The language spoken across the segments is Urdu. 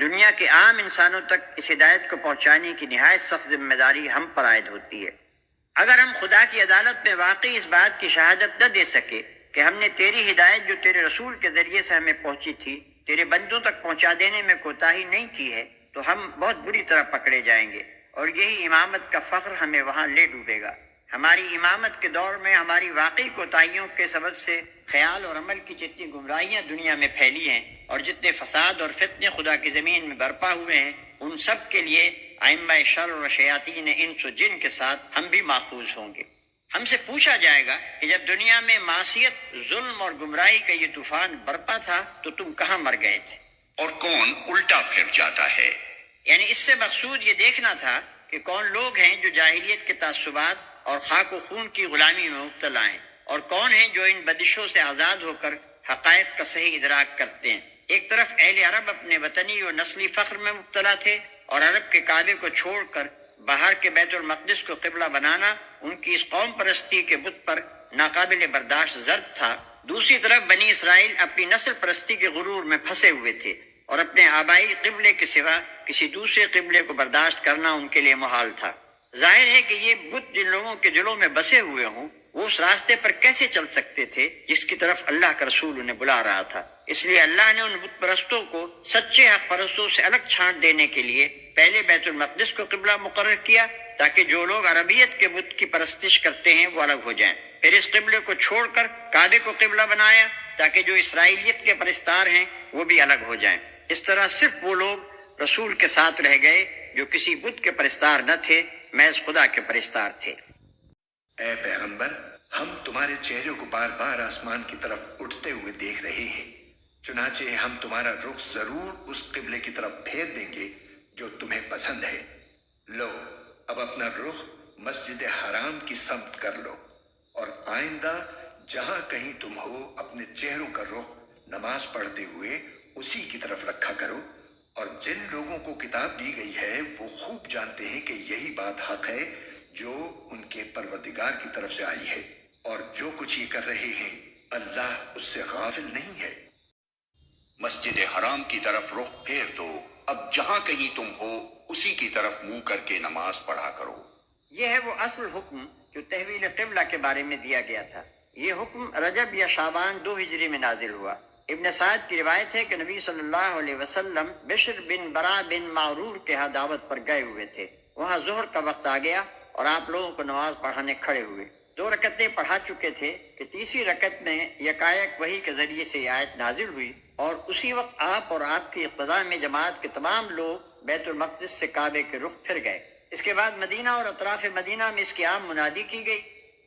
دنیا کے عام انسانوں تک اس ہدایت کو پہنچانے کی نہایت سخت ذمہ داری ہم پر عائد ہوتی ہے۔ اگر ہم خدا کی عدالت میں واقعی اس بات کی شہادت نہ دے سکے کہ ہم نے تیری ہدایت جو تیرے رسول کے ذریعے سے ہمیں پہنچی تھی تیرے بندوں تک پہنچا دینے میں کوتاہی نہیں کی ہے، تو ہم بہت بری طرح پکڑے جائیں گے، اور یہی امامت کا فخر ہمیں وہاں لے ڈوبے گا۔ ہماری امامت کے دور میں ہماری واقعی کوتاہیوں کے سبب سے خیال اور عمل کی جتنی گمراہیاں دنیا میں پھیلی ہیں اور جتنے فساد اور فتنے خدا کی زمین میں برپا ہوئے ہیں، ان سب کے لیے ائمہ شر و شیاطین انس و جن کے ساتھ ہم بھی ماخوذ ہوں گے۔ ہم سے پوچھا جائے گا کہ جب دنیا میں معصیت، ظلم اور گمراہی کا یہ طوفان برپا تھا تو تم کہاں مر گئے تھے؟ اور کون الٹا پھر جاتا ہے؟ یعنی اس سے مقصود یہ دیکھنا تھا کہ کون لوگ ہیں جو جاہلیت کے تعصبات اور خاک و خون کی غلامی میں مبتلا ہیں، اور کون ہیں جو ان بدشوں سے آزاد ہو کر حقائق کا صحیح ادراک کرتے ہیں۔ ایک طرف اہل عرب اپنے وطنی و نسلی فخر میں مبتلا تھے، اور عرب کے کعبے کو چھوڑ کر باہر کے بیت المقدس کو قبلہ بنانا ان کی اس قوم پرستی کے بت پر ناقابل برداشت ضرب تھا۔ دوسری طرف بنی اسرائیل اپنی نسل پرستی کے غرور میں پھنسے ہوئے تھے، اور اپنے آبائی قبلے کے سوا کسی دوسرے قبلے کو برداشت کرنا ان کے لیے محال تھا۔ ظاہر ہے کہ یہ بت جن لوگوں کے دلوں میں بسے ہوئے ہوں، وہ اس راستے پر کیسے چل سکتے تھے جس کی طرف اللہ کا رسول انہیں بلا رہا تھا؟ اس لیے اللہ نے ان بت پرستوں کو سچے حق پرستوں سے الگ چھانٹ دینے کے لیے پہلے بیت المقدس کو قبلہ مقرر کیا، تاکہ جو لوگ عربیت کے بت کی پرستش کرتے ہیں وہ الگ ہو جائیں۔ پھر اس قبلے کو چھوڑ کر کعبے کو قبلہ بنایا، تاکہ جو اسرائیلیت کے پرستار ہیں وہ بھی الگ ہو جائیں۔ اس طرح صرف وہ لوگ رسول کے ساتھ رہ گئے جو کسی بت کے پرستار نہ تھے، محض خدا کے پرستار تھے۔ اے پیغمبر، ہم تمہارے چہرے کو بار بار آسمان کی طرف اٹھتے ہوئے دیکھ رہے ہیں، چنانچہ ہم تمہارا رخ ضرور اس قبلے کی طرف پھیر دیں گے جو تمہیں پسند ہے۔ لو، اب اپنا رخ مسجد حرام کی سمت کر لو، اور آئندہ جہاں کہیں تم ہو اپنے چہروں کا رخ نماز پڑھتے ہوئے اسی کی طرف رکھا کرو، اور جن لوگوں کو کتاب دی گئی ہے وہ خوب جانتے ہیں کہ یہی بات حق ہے جو ان کے پروردگار کی طرف سے آئی ہے، اور جو کچھ یہ کر رہے ہیں اللہ اس سے غافل نہیں ہے۔ مسجد حرام کی طرف رخ پھیر دو، اب جہاں کہیں تم ہو اسی کی طرف منہ کر کے نماز پڑھا کرو۔ یہ ہے وہ اصل حکم جو تحویل قبلہ کے بارے میں دیا گیا تھا۔ یہ حکم رجب یا شعبان 2 ہجری میں نازل ہوا۔ ابن سعد کی روایت ہے کہ نبی صلی اللہ علیہ وسلم بشر بن برا بن معرور کے ہاں دعوت پر گئے ہوئے تھے۔ وہاں ظہر کا وقت آ گیا اور آپ لوگوں کو نماز پڑھانے کھڑے ہوئے۔ 2 رکعتیں پڑھا چکے تھے کہ تیسری رکعت میں یکایک وحی کے ذریعے سے یہ آیت نازل ہوئی، اور اسی وقت آپ اور آپ کی اقتداء میں جماعت کے تمام لوگ بیت المقدس سے کعبے کے رخ پھر گئے۔ اس کے بعد مدینہ اور اطراف مدینہ میں اس کی عام منادی کی گئی۔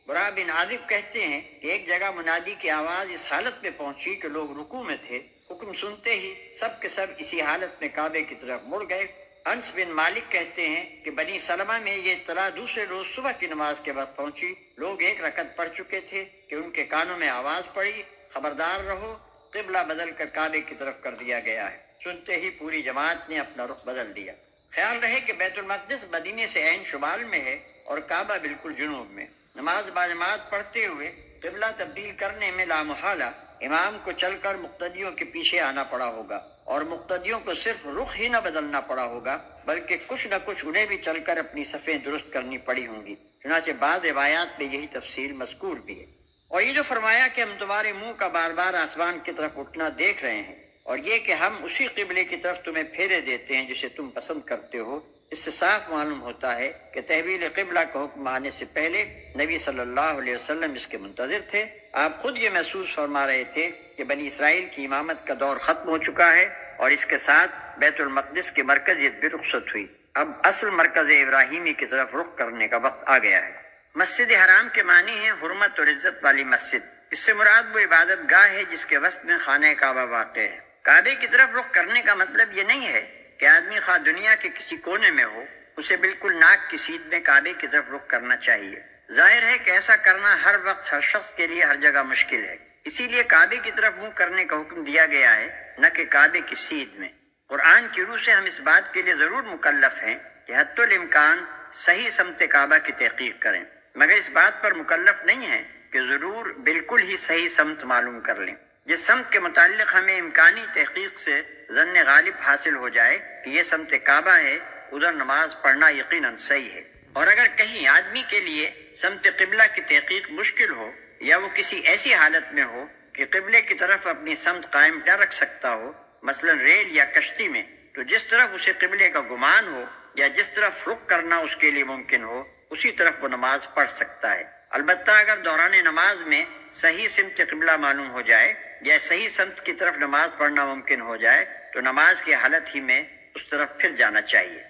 برا بن عازب کہتے ہیں کہ ایک جگہ منادی کی آواز اس حالت میں پہنچی کہ لوگ رکوع میں تھے، حکم سنتے ہی سب کے سب اسی حالت میں کعبے کی طرف مڑ گئے۔ انس بن مالک کہتے ہیں کہ بنی سلمہ میں یہ اطلاع دوسرے روز صبح کی نماز کے وقت پہنچی۔ لوگ 1 رکعت پڑھ چکے تھے کہ ان کے کانوں میں آواز پڑی، خبردار رہو، قبلہ بدل کر کعبے کی طرف کر دیا گیا ہے۔ سنتے ہی پوری جماعت نے اپنا رخ بدل دیا۔ خیال رہے کہ بیت المقدس مدینے سے عین شمال میں ہے اور کعبہ بالکل جنوب میں۔ نماز باجماعت پڑھتے ہوئے قبلہ تبدیل کرنے میں لامحالہ امام کو چل کر مقتدیوں کے پیچھے آنا پڑا ہوگا، اور مقتدیوں کو صرف رخ ہی نہ بدلنا پڑا ہوگا بلکہ کچھ نہ کچھ انہیں بھی چل کر اپنی صفیں درست کرنی پڑی ہوں گی۔ چنانچہ بعض روایات میں یہی تفصیل مذکور بھی ہے۔ اور یہ جو فرمایا کہ ہم تمہارے منہ کا بار بار آسمان کی طرف اٹھنا دیکھ رہے ہیں، اور یہ کہ ہم اسی قبلے کی طرف تمہیں پھیرے دیتے ہیں جسے تم پسند کرتے ہو، اس سے صاف معلوم ہوتا ہے کہ تحویل قبلہ کا حکم آنے سے پہلے نبی صلی اللہ علیہ وسلم اس کے منتظر تھے۔ آپ خود یہ محسوس فرما رہے تھے کہ بنی اسرائیل کی امامت کا دور ختم ہو چکا ہے، اور اس کے ساتھ بیت المقدس کی مرکزیت بھی رخصت ہوئی۔ اب اصل مرکز ابراہیمی کی طرف رخ کرنے کا وقت آ گیا ہے۔ مسجد حرام کے معنی ہے حرمت اور عزت والی مسجد۔ اس سے مراد وہ عبادت گاہ ہے جس کے وسط میں خانہ کعبہ واقع ہے۔ کعبے کی طرف رخ کرنے کا مطلب یہ نہیں ہے کہ آدمی خواہ دنیا کے کسی کونے میں ہو، اسے بالکل ناک کی سیدھ میں کعبے کی طرف رخ کرنا چاہیے۔ ظاہر ہے کہ ایسا کرنا ہر وقت ہر شخص کے لیے ہر جگہ مشکل ہے، اسی لیے کعبے کی طرف منہ کرنے کا حکم دیا گیا ہے، نہ کہ کعبے کی سیدھ میں۔ قرآن کی روح سے ہم اس بات کے لیے ضرور مکلف ہیں کہ حتی الامکان صحیح سمت کعبہ کی تحقیق کریں، مگر اس بات پر مکلف نہیں ہیں کہ ضرور بالکل ہی صحیح سمت معلوم کر لیں۔ جس سمت کے متعلق ہمیں امکانی تحقیق سے ظن غالب حاصل ہو جائے کہ یہ سمت کعبہ ہے، ادھر نماز پڑھنا یقیناً صحیح ہے۔ اور اگر کہیں آدمی کے لیے سمت قبلہ کی تحقیق مشکل ہو یا وہ کسی ایسی حالت میں ہو کہ قبلے کی طرف اپنی سمت قائم نہ رکھ سکتا ہو، مثلا ریل یا کشتی میں، تو جس طرف اسے قبلے کا گمان ہو یا جس طرف رخ کرنا اس کے لیے ممکن ہو اسی طرف وہ نماز پڑھ سکتا ہے۔ البتہ اگر دوران نماز میں صحیح سمت قبلہ معلوم ہو جائے یا صحیح سمت کی طرف نماز پڑھنا ممکن ہو جائے تو نماز کی حالت ہی میں اس طرف پھر جانا چاہیے۔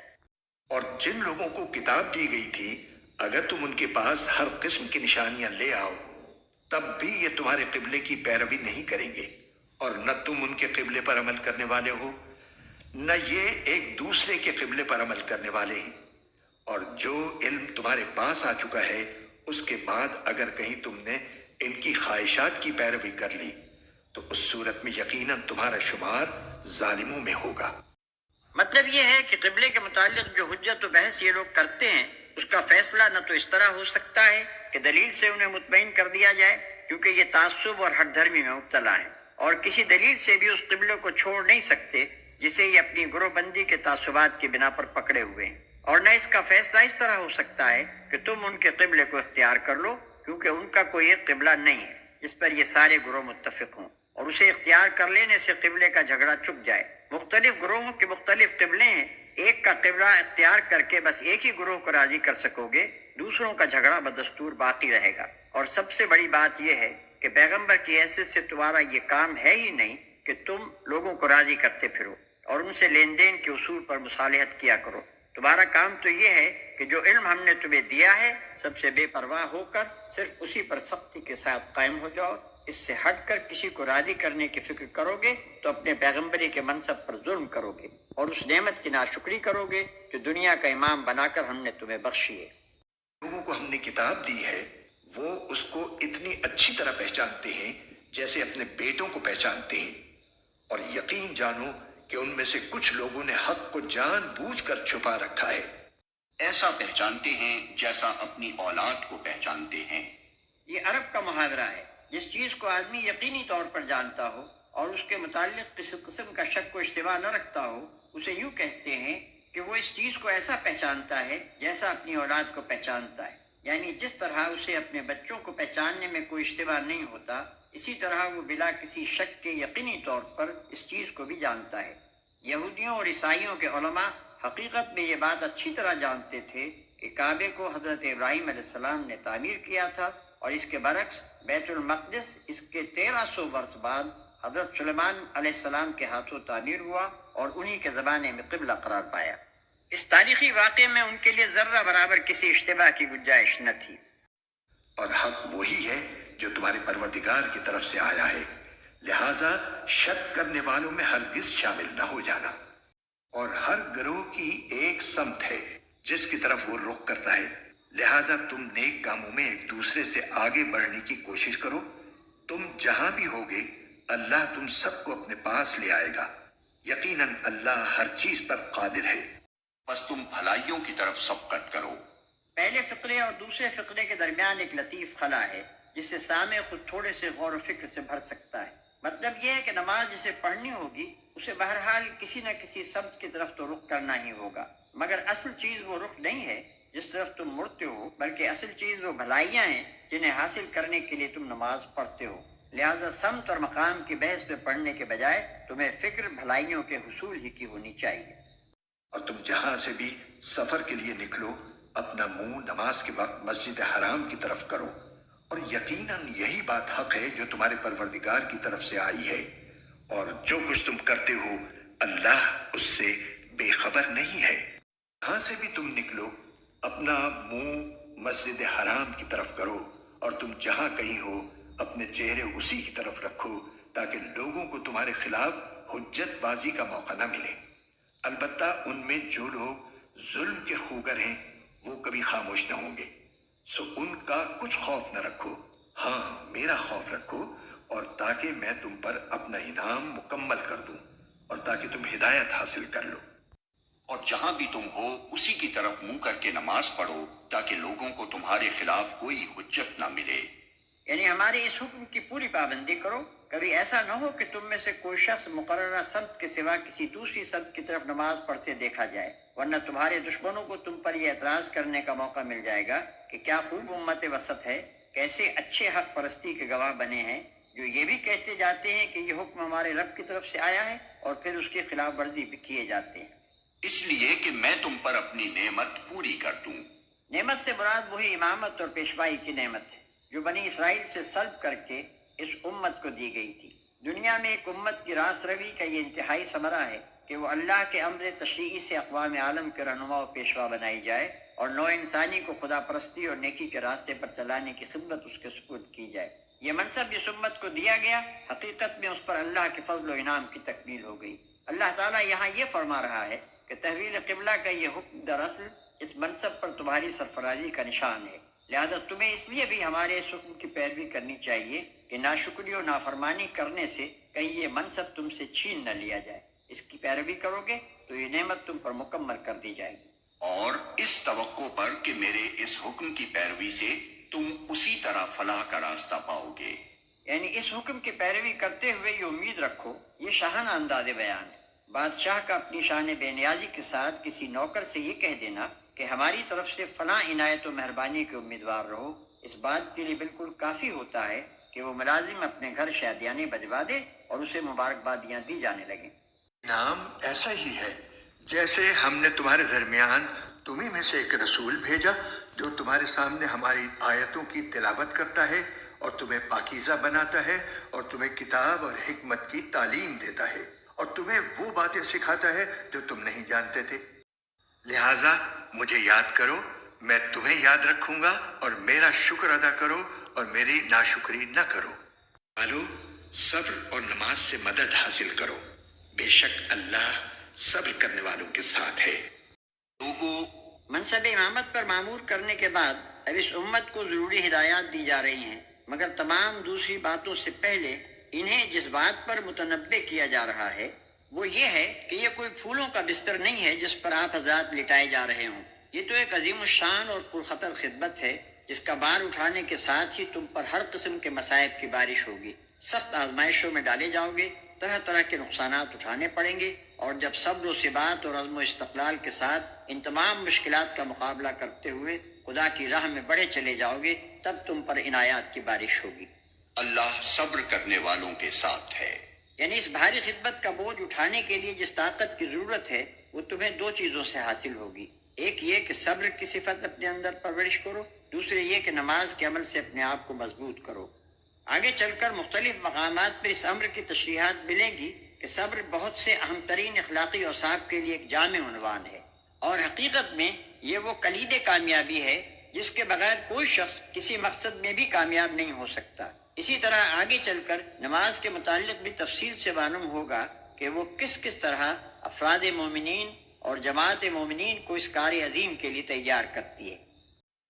اور جن لوگوں کو کتاب دی گئی تھی اگر تم ان کے پاس ہر قسم کی نشانیاں لے آؤ تب بھی یہ تمہارے قبلے کی پیروی نہیں کریں گے، اور نہ تم ان کے قبلے پر عمل کرنے والے ہو نہ یہ ایک دوسرے کے قبلے پر عمل کرنے والے ہیں۔ اور جو علم تمہارے پاس آ چکا ہے اس کے بعد اگر کہیں تم نے ان کی خواہشات کی پیروی کر لی تو اس صورت میں یقیناً تمہارا شمار ظالموں میں ہوگا۔ مطلب یہ ہے کہ قبلے کے متعلق جو حجت و بحث یہ لوگ کرتے ہیں اس کا فیصلہ نہ تو اس طرح ہو سکتا ہے کہ دلیل سے انہیں مطمئن کر دیا جائے، کیونکہ یہ تعصب اور ہٹ دھرمی میں مبتلا ہیں، اور کسی دلیل سے بھی اس قبلے کو چھوڑ نہیں سکتے جسے یہ اپنی گروہ بندی کے تعصبات کی بنا پر پکڑے ہوئے ہیں، اور نہ اس کا فیصلہ اس طرح ہو سکتا ہے کہ تم ان کے قبلے کو اختیار کر لو، کیونکہ ان کا کوئی ایک قبلہ نہیں ہے جس پر یہ سارے گروہ متفق ہوں، اور اسے اختیار کر لینے سے قبلے کا جھگڑا چک جائے۔ مختلف گروہوں کے مختلف قبلے ہیں، ایک کا قبلہ اختیار کر کے بس ایک ہی گروہ کو راضی کر سکو گے، دوسروں کا جھگڑا بدستور باقی رہے گا۔ اور سب سے بڑی بات یہ ہے کہ پیغمبر کی حیثیت سے تمہارا یہ کام ہے ہی نہیں کہ تم لوگوں کو راضی کرتے پھرو اور ان سے لین دین کے اصول پر مصالحت کیا کرو۔ تمہارا کام تو یہ ہے کہ جو علم ہم نے تمہیں دیا ہے سب سے بے پرواہ ہو کر صرف اسی پر سختی کے ساتھ قائم ہو جاؤ۔ اس سے ہٹ کر کسی کو راضی کرنے کی فکر کرو گے تو اپنے پیغمبری کے منصب پر ظلم کرو گے اور اس نعمت کی ناشکری کرو گے جو دنیا کا امام بنا کر ہم نے تمہیں بخشی ہے۔ لوگوں کو ہم نے کتاب دی ہے وہ اس کو اتنی اچھی طرح پہچانتے ہیں جیسے اپنے بیٹوں کو پہچانتے ہیں، اور یقین جانو کہ ان میں سے کچھ لوگوں نے حق کو جان بوجھ کر چھپا رکھا ہے۔ ایسا پہچانتے ہیں جیسا اپنی اولاد کو پہچانتے ہیں۔ یہ عرب کا محاورہ ہے، جس چیز کو آدمی یقینی طور پر جانتا ہو اور اس کے متعلق کسی قسم کا شک و اشتباہ نہ رکھتا ہو اسے یوں کہتے ہیں کہ وہ اس چیز کو ایسا پہچانتا ہے جیسا اپنی اولاد کو پہچانتا ہے، یعنی جس طرح اسے اپنے بچوں کو پہچاننے میں کوئی اشتباہ نہیں ہوتا اسی طرح وہ بلا کسی شک کے یقینی طور پر اس چیز کو بھی جانتا ہے۔ یہودیوں اور عیسائیوں کے علماء حقیقت میں یہ بات اچھی طرح جانتے تھے کہ کعبے کو حضرت ابراہیم علیہ السلام نے تعمیر کیا تھا، اور اس کے برعکس بیت المقدس اس کے 1300 برس بعد حضرت سلیمان علیہ السلام کے ہاتھوں تعمیر ہوا اور انہی کے زمانے میں قبلہ قرار پایا۔ اس تاریخی واقعے میں ان کے لیے ذرہ برابر کسی اشتباہ کی گنجائش نہ تھی۔ اور حق وہی ہے جو تمہارے پروردگار کی طرف سے آیا ہے، لہذا شک کرنے والوں میں ہرگز شامل نہ ہو جانا۔ اور ہر گروہ کی ایک سمت ہے جس کی طرف وہ رخ کرتا ہے، لہذا تم نیک کاموں میں ایک دوسرے سے آگے بڑھنے کی کوشش کرو۔ تم جہاں بھی ہوگے اللہ تم سب کو اپنے پاس لے آئے گا، یقیناً اللہ ہر چیز پر قادر ہے۔ بس تم بھلائیوں کی طرف سبقت کرو۔ پہلے فقرے اور دوسرے فقرے کے درمیان ایک لطیف خلا ہے جس سے سامع خود تھوڑے سے غور و فکر سے بھر سکتا ہے۔ مطلب یہ ہے کہ نماز جسے پڑھنی ہوگی اسے بہرحال کسی نہ کسی سمت کی طرف تو رخ کرنا ہی ہوگا، مگر اصل چیز وہ رخ نہیں ہے جس طرف تم مڑتے ہو، بلکہ اصل چیز وہ بھلائیاں ہیں جنہیں حاصل کرنے کے لیے تم نماز پڑھتے ہو۔ لہذا سمت اور مقام کی بحث پہ پڑھنے کے بجائے تمہیں فکر بھلائیوں کے حصول ہی کی ہونی چاہیے۔ اور تم جہاں سے بھی سفر کے لیے نکلو اپنا منہ نماز کے وقت مسجد حرام کی طرف کرو، اور یقیناً یہی بات حق ہے جو تمہارے پروردگار کی طرف سے آئی ہے، اور جو کچھ تم کرتے ہو اللہ اس سے بے خبر نہیں ہے۔ جہاں سے بھی تم نکلو اپنا منہ مسجد حرام کی طرف کرو، اور تم جہاں کہیں ہو اپنے چہرے اسی کی طرف رکھو تاکہ لوگوں کو تمہارے خلاف حجت بازی کا موقع نہ ملے۔ البتہ ان میں جو لوگ ظلم کے خوگر ہیں وہ کبھی خاموش نہ ہوں گے، سو ان کا کچھ خوف نہ رکھو، ہاں میرا خوف رکھو، اور تاکہ میں تم پر اپنا انعام مکمل کر دوں اور تاکہ تم ہدایت حاصل کر لو۔ اور جہاں بھی تم ہو اسی کی طرف منہ کر کے نماز پڑھو تاکہ لوگوں کو تمہارے خلاف کوئی حجت نہ ملے۔ یعنی ہمارے اس حکم کی پوری پابندی کرو، کبھی ایسا نہ ہو کہ تم میں سے کوئی شخص مقررہ سمت کے سوا کسی دوسری سمت کی طرف نماز پڑھتے دیکھا جائے، ورنہ تمہارے دشمنوں کو تم پر یہ اعتراض کرنے کا موقع مل جائے گا کہ کیا خوب امت وسط ہے، کیسے اچھے حق پرستی کے گواہ بنے ہیں، جو یہ بھی کہتے جاتے ہیں کہ یہ حکم ہمارے رب کی طرف سے آیا ہے اور پھر اس کی خلاف ورزی بھی کیے جاتے ہیں۔ اس لیے کہ میں تم پر اپنی نعمت پوری کر دوں۔ نعمت سے مراد وہی امامت اور پیشوائی کی نعمت ہے جو بنی اسرائیل سے سلب کر کے اس امت کو دی گئی تھی۔ دنیا میں ایک امت کی راست روی کا یہ انتہائی ثمرہ ہے کہ وہ اللہ کے امر تشریعی سے اقوام عالم کے رہنما و پیشوا بنائی جائے اور نوع انسانی کو خدا پرستی اور نیکی کے راستے پر چلانے کی خدمت اس کے سپرد کی جائے۔ یہ منصب جس امت کو دیا گیا، حقیقت میں اس پر اللہ کے فضل و انعام کی تکمیل ہو گئی۔ اللہ تعالیٰ یہاں یہ فرما رہا ہے کہ تحویل قبلہ کا یہ حکم دراصل اس منصب پر تمہاری سرفرازی کا نشان ہے، لہذا تمہیں اس لیے بھی ہمارے اس حکم کی پیروی کرنی چاہیے کہ ناشکری و نافرمانی کرنے سے کہیں یہ منصب تم سے چھین نہ لیا جائے۔ اس کی پیروی کرو گے تو یہ نعمت تم پر مکمل کر دی جائے گی، اور اس توقع پر کہ میرے اس حکم کی پیروی سے تم اسی طرح فلاح کا راستہ پاؤ گے۔ یعنی اس حکم کی پیروی کرتے ہوئے یہ امید رکھو۔ یہ شاہانہ انداز بیان ہے۔ بادشاہ کا اپنی شان بے نیازی کے ساتھ کسی نوکر سے یہ کہہ دینا کہ ہماری طرف سے فلاں عنایت و مہربانی کے امیدوار رہو، اس بات کے لیے بالکل کافی ہوتا ہے کہ وہ ملازم اپنے گھر شادیانے بجوا دے اور اسے مبارکبادیاں دی جانے لگیں۔ نام ایسا ہی ہے جیسے ہم نے تمہارے درمیان تمہیں میں سے ایک رسول بھیجا جو تمہارے سامنے ہماری آیتوں کی تلاوت کرتا ہے اور تمہیں پاکیزہ بناتا ہے اور تمہیں کتاب اور حکمت کی تعلیم دیتا ہے اور تمہیں وہ باتیں سکھاتا ہے جو تم نہیں جانتے تھے۔ لہٰذا مجھے یاد کرو، میں تمہیں یاد رکھوں گا، اور میرا شکر ادا کرو اور میری ناشکری نہ کرو۔ والو، صبر اور نماز سے مدد حاصل کرو، بے شک اللہ صبر کرنے والوں کے ساتھ ہے۔ لوگوں، منصب امامت پر معمور کرنے کے بعد اب اس امت کو ضروری ہدایات دی جا رہی ہیں، مگر تمام دوسری باتوں سے پہلے انہیں جس بات پر متنبہ کیا جا رہا ہے وہ یہ ہے کہ یہ کوئی پھولوں کا بستر نہیں ہے جس پر آپ حضرات لٹائے جا رہے ہوں۔ یہ تو ایک عظیم الشان اور پرخطر خدمت ہے جس کا بار اٹھانے کے ساتھ ہی تم پر ہر قسم کے مصائب کی بارش ہوگی، سخت آزمائشوں میں ڈالے جاؤ گے، طرح طرح کے نقصانات اٹھانے پڑیں گے، اور جب صبر و ثبات اور عزم و استقلال کے ساتھ ان تمام مشکلات کا مقابلہ کرتے ہوئے خدا کی راہ میں بڑھے چلے جاؤ گے، تب تم پر عنایات کی بارش ہوگی۔ اللہ صبر کرنے والوں کے ساتھ ہے۔ یعنی اس بھاری خدمت کا بوجھ اٹھانے کے لیے جس طاقت کی ضرورت ہے وہ تمہیں دو چیزوں سے حاصل ہوگی، ایک یہ کہ صبر کی صفت اپنے اندر پرورش کرو، دوسرے یہ کہ نماز کے عمل سے اپنے آپ کو مضبوط کرو۔ آگے چل کر مختلف مقامات پر اس امر کی تشریحات ملیں گی کہ صبر بہت سے اہم ترین اخلاقی اوصاف کے لیے ایک جامع عنوان ہے، اور حقیقت میں یہ وہ کلید کامیابی ہے جس کے بغیر کوئی شخص کسی مقصد میں بھی کامیاب نہیں ہو سکتا۔ اسی طرح آگے چل کر نماز کے متعلق بھی تفصیل سے معلوم ہوگا کہ وہ کس کس طرح افراد مومنین اور جماعت مومنین کو اس کار عظیم کے لیے تیار کرتی ہے۔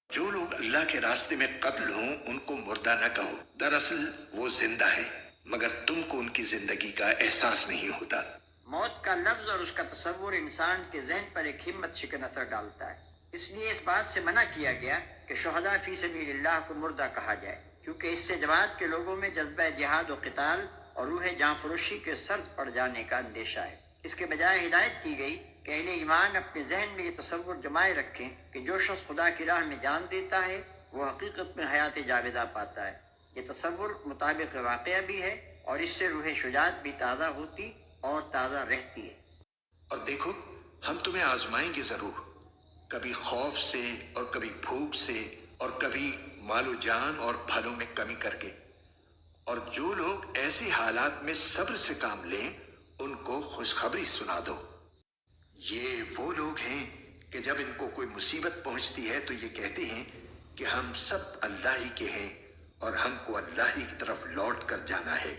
جو لوگ اللہ کے راستے میں قتل ہوں ان کو مردہ نہ کہو، دراصل وہ زندہ ہیں، مگر تم کو ان کی زندگی کا احساس نہیں ہوتا۔ موت کا لفظ اور اس کا تصور انسان کے ذہن پر ایک ہمت شکن اثر ڈالتا ہے، اس لیے اس بات سے منع کیا گیا کہ شہداء فی سبیل اللہ کو مردہ کہا جائے، کیونکہ اس سے جماعت کے لوگوں میں جذبہ جہاد و قتال اور روح جان فروشی کے سرد پڑ جانے کا اندیشہ ہے۔ اس کے بجائے ہدایت کی گئی کہ اہل ایمان اپنے ذہن میں یہ تصور جمائے رکھیں کہ جو شخص خدا کی راہ میں جان دیتا ہے وہ حقیقت میں حیات جاویدہ پاتا ہے۔ یہ تصور مطابق واقعہ بھی ہے اور اس سے روح شجاعت بھی تازہ ہوتی اور تازہ رہتی ہے۔ اور دیکھو، ہم تمہیں آزمائیں گے ضرور، کبھی خوف سے اور کبھی بھوک سے اور کبھی مال و جان اور پھلوں میں کمی کر کے، اور جو لوگ ایسے حالات میں صبر سے کام لیں ان کو خوشخبری سنا دو۔ یہ وہ لوگ ہیں کہ جب ان کو کوئی مصیبت پہنچتی ہے تو یہ کہتے ہیں کہ ہم سب اللہ ہی کے ہیں اور ہم کو اللہ ہی کی طرف لوٹ کر جانا ہے۔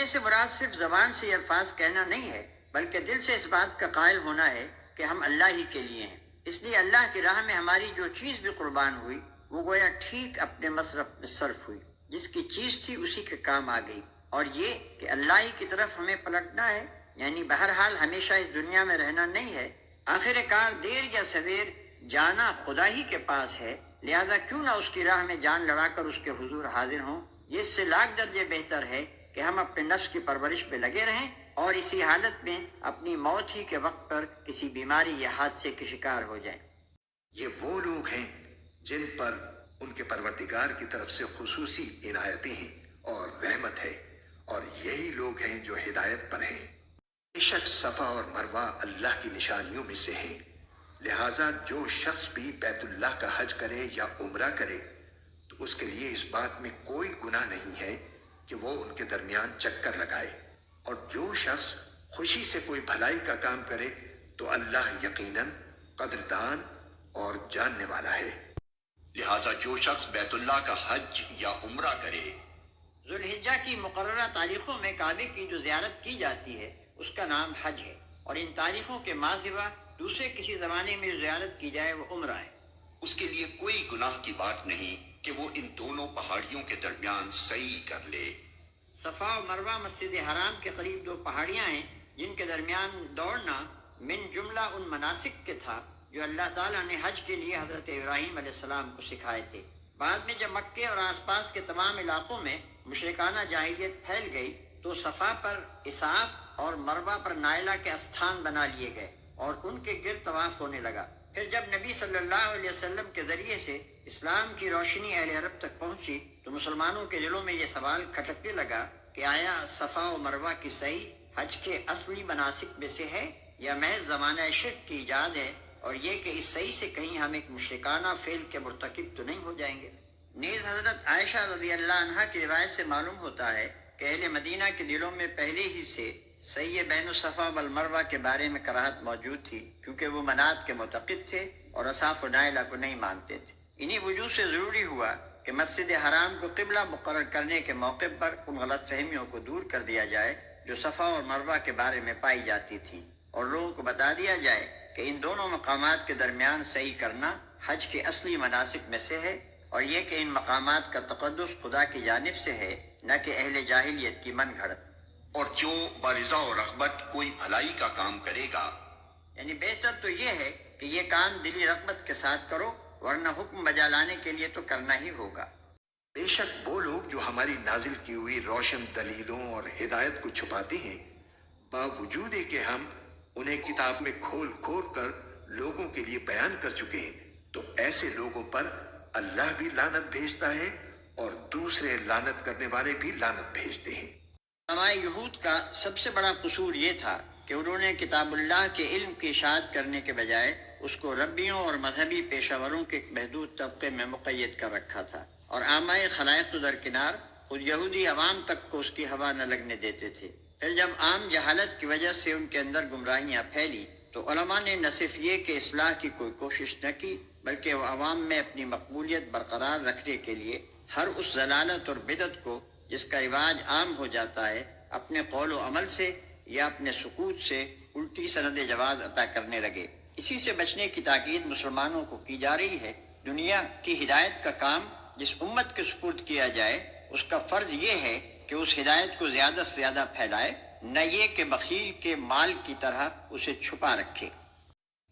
سے مراد صرف زبان سے یہ الفاظ کہنا نہیں ہے، بلکہ دل سے اس بات کا قائل ہونا ہے کہ ہم اللہ ہی کے لیے ہیں۔ اس لیے اللہ کی راہ میں ہماری جو چیز بھی قربان ہوئی وہ گویا ٹھیک اپنے مصرف میں صرف ہوئی، جس کی چیز تھی اسی کے کام آ گئی، اور یہ کہ اللہ ہی کی طرف ہمیں پلٹنا ہے، یعنی بہرحال ہمیشہ اس دنیا میں رہنا نہیں ہے، آخر کار دیر یا سویر جانا خدا ہی کے پاس ہے، لہذا کیوں نہ اس کی راہ میں جان لڑا کر اس کے حضور حاضر ہوں۔ یہ اس سے لاکھ درجے بہتر ہے کہ ہم اپنے نفس کی پرورش پہ لگے رہیں اور اسی حالت میں اپنی موت ہی کے وقت پر کسی بیماری یا حادثے کے شکار ہو جائیں۔ یہ وہ لوگ ہیں جن پر ان کے پروردگار کی طرف سے خصوصی عنایتیں ہیں اور رحمت ہے، اور یہی لوگ ہیں جو ہدایت پر ہیں۔ بے شک صفا اور مروہ اللہ کی نشانیوں میں سے ہیں، لہٰذا جو شخص بھی بیت اللہ کا حج کرے یا عمرہ کرے تو اس کے لیے اس بات میں کوئی گناہ نہیں ہے کہ وہ ان کے درمیان چکر لگائے، اور جو شخص خوشی سے کوئی بھلائی کا کام کرے تو اللہ یقیناً قدردان اور جاننے والا ہے۔ لہٰذا جو شخص بیت اللہ کا حج یا عمرہ کرے، ذوالحجہ کی مقررہ تاریخوں میں کعبے کی جو زیارت کی جاتی ہے اس کا نام حج ہے، اور ان تاریخوں کے ماہ سوا دوسرے کسی زمانے میں جو زیارت کی جائے وہ عمرہ ہے۔ اس کے لیے کوئی گناہ کی بات نہیں کہ وہ ان دونوں پہاڑیوں کے درمیان سعی کر لے۔ صفا و مروہ مسجد حرام کے قریب دو پہاڑیاں ہیں جن کے درمیان دوڑنا من جملہ ان مناسک کے تھا جو اللہ تعالیٰ نے حج کے لیے حضرت ابراہیم علیہ السلام کو سکھائے تھے۔ بعد میں جب مکے اور آس پاس کے تمام علاقوں میں مشرکانہ جاہلیت پھیل گئی تو صفا پر اسحاق اور مروہ پر نائلہ کے استھان بنا لیے گئے اور ان کے گرد طواف ہونے لگا۔ پھر جب نبی صلی اللہ علیہ وسلم کے ذریعے سے اسلام کی روشنی اہل عرب تک پہنچی تو مسلمانوں کے دلوں میں یہ سوال کھٹکنے لگا کہ آیا صفا و مروہ کی سعی حج کے اصلی مناسک میں سے ہے یا محض زمانہ شرک کی ایجاد ہے، اور یہ کہ اس سعی سے کہیں ہم ایک مشرکانہ فعل کے مرتکب تو نہیں ہو جائیں گے۔ نیز حضرت عائشہ رضی اللہ عنہا کی روایت سے معلوم ہوتا ہے کہ اہل مدینہ کے دلوں میں پہلے ہی سے سعی بین الصفا والمروہ کے بارے میں کراہت موجود تھی، کیونکہ وہ منات کے معتقد تھے اور اصحاف و نائلہ کو نہیں مانتے تھے۔ انہی وجوہ سے ضروری ہوا کہ مسجد حرام کو قبلہ مقرر کرنے کے موقع پر ان غلط فہمیوں کو دور کر دیا جائے جو صفا اور مروہ کے بارے میں پائی جاتی تھی، اور لوگوں کو بتا دیا جائے کہ ان دونوں مقامات کے درمیان سعی کرنا حج کے اصلی مناسک میں سے ہے، اور یہ کہ ان مقامات کا تقدس خدا کی جانب سے ہے، نہ کہ اہل جاہلیت کی من گھڑت۔ اور جو برضا و رغبت کوئی بھلائی کا کام کرے گا، یعنی بہتر تو یہ ہے کہ یہ کام دلی رغبت کے ساتھ کرو، ورنہ حکم بجا لانے کے لیے تو کرنا ہی ہوگا۔ بے شک وہ لوگ جو ہماری نازل کی ہوئی روشن دلیلوں اور ہدایت کو چھپاتے ہیں، باوجود کہ ہم انہیں کتاب میں کھول کھول کر لوگوں کے لیے بیان کر چکے ہیں، تو ایسے لوگوں پر اللہ بھی لعنت بھیجتا ہے اور دوسرے لعنت کرنے والے بھی لعنت بھیجتے ہیں۔ علماء یہود کا سب سے بڑا قصور یہ تھا کہ انہوں نے کتاب اللہ کے علم کی اشاعت کرنے کے بجائے اس کو ربیوں اور مذہبی پیشہ وروں کے ایک محدود طبقے میں مقید کر رکھا تھا، اور عامہ خلائق تو درکنار، خود یہودی عوام تک کو اس کی ہوا نہ لگنے دیتے تھے۔ پھر جب عام جہالت کی وجہ سے ان کے اندر گمراہیاں پھیلی تو علماء نے نہ صرف یہ کہ اصلاح کی کوئی کوشش نہ کی، بلکہ وہ عوام میں اپنی مقبولیت برقرار رکھنے کے لیے ہر اس ضلالت اور بدعت کو جس کا رواج عام ہو جاتا ہے اپنے قول و عمل سے یا اپنے سکوت سے الٹی سند جواز عطا کرنے لگے۔ اسی سے بچنے کی تاکید مسلمانوں کو کی جا رہی ہے۔ دنیا کی ہدایت کا کام جس امت کے سپرد کیا جائے اس کا فرض یہ ہے کہ اس ہدایت کو زیادہ سے زیادہ پھیلائے، نہ یہ کہ بخیل کے مال کی طرح اسے چھپا رکھے۔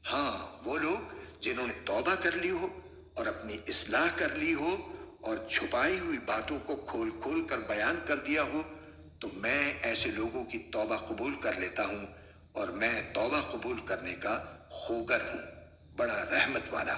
ہاں، وہ لوگ جنہوں نے توبہ کر لی ہو اور اپنی اصلاح کر لی ہو اور چھپائی ہوئی باتوں کو کھول کھول کر بیان کر دیا ہو، تو میں ایسے لوگوں کی توبہ قبول کر لیتا ہوں، اور میں توبہ قبول کرنے کا خوگر ہوں، بڑا رحمت والا۔